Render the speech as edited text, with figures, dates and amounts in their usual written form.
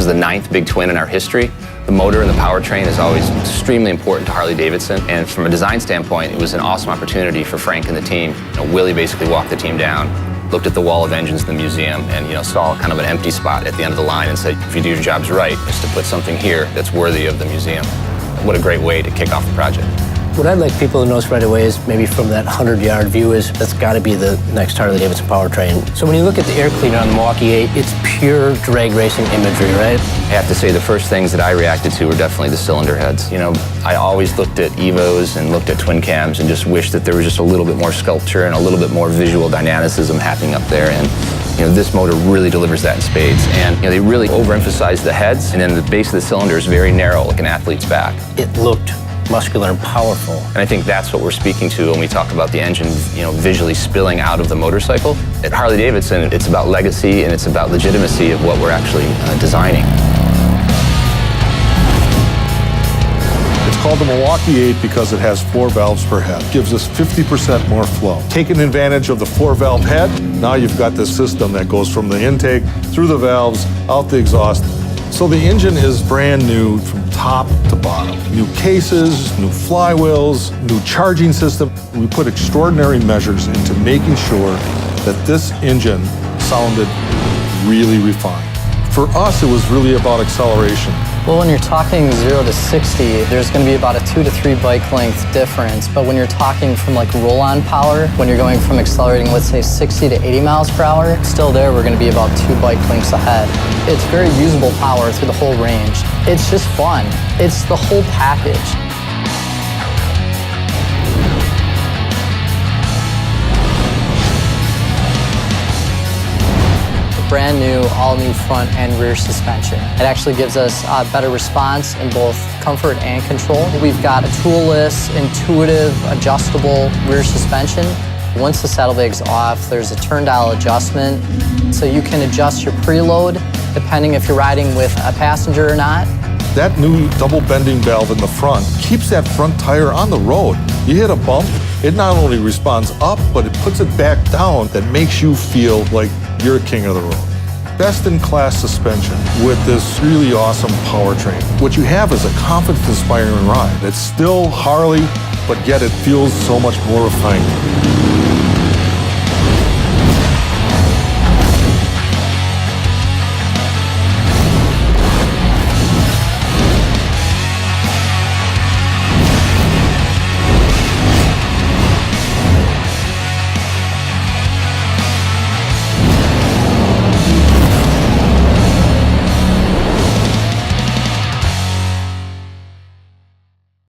is the 9th big twin in our history. The motor and the powertrain is always extremely important to Harley-Davidson, and from a design standpoint, it was an awesome opportunity for Frank and the team. Willie basically walked the team down, looked at the wall of engines in the museum, and saw kind of an empty spot at the end of the line and said, if you do your jobs right, is to put something here that's worthy of the museum. What a great way to kick off the project. What I'd like people to notice right away is maybe from that 100-yard view is that's got to be the next Harley-Davidson powertrain. So when you look at the air cleaner on the Milwaukee 8, it's pure drag racing imagery, right? I have to say the first things that I reacted to were definitely the cylinder heads. I always looked at Evos and looked at twin cams and just wished that there was just a little bit more sculpture and a little bit more visual dynamicism happening up there. And this motor really delivers that in spades. And they really overemphasize the heads, and then the base of the cylinder is very narrow, like an athlete's back. It looked muscular and powerful. And I think that's what we're speaking to when we talk about the engine, visually spilling out of the motorcycle. At Harley-Davidson, it's about legacy and it's about legitimacy of what we're actually designing. It's called the Milwaukee 8 because it has 4 valves per head. It gives us 50% more flow. Taking advantage of the 4-valve head, now you've got this system that goes from the intake, through the valves, out the exhaust. So the engine is brand new from top to bottom. New cases, new flywheels, new charging system. We put extraordinary measures into making sure that this engine sounded really refined. For us, it was really about acceleration. Well, when you're talking 0 to 60, there's going to be about a 2 to 3 bike length difference. But when you're talking from like roll-on power, when you're going from accelerating, let's say 60 to 80 miles per hour, still there, we're going to be about 2 bike lengths ahead. It's very usable power through the whole range. It's just fun. It's the whole package. Brand new, all new front and rear suspension. It actually gives us better response in both comfort and control. We've got a toolless, intuitive, adjustable rear suspension. Once the saddlebag's off, there's a turn dial adjustment, so you can adjust your preload depending if you're riding with a passenger or not. That new double bending valve in the front keeps that front tire on the road. You hit a bump, it not only responds up, but it puts it back down. That makes you feel like you're king of the road. Best-in-class suspension with this really awesome powertrain. What you have is a confidence-inspiring ride. It's still Harley, but yet it feels so much more refined.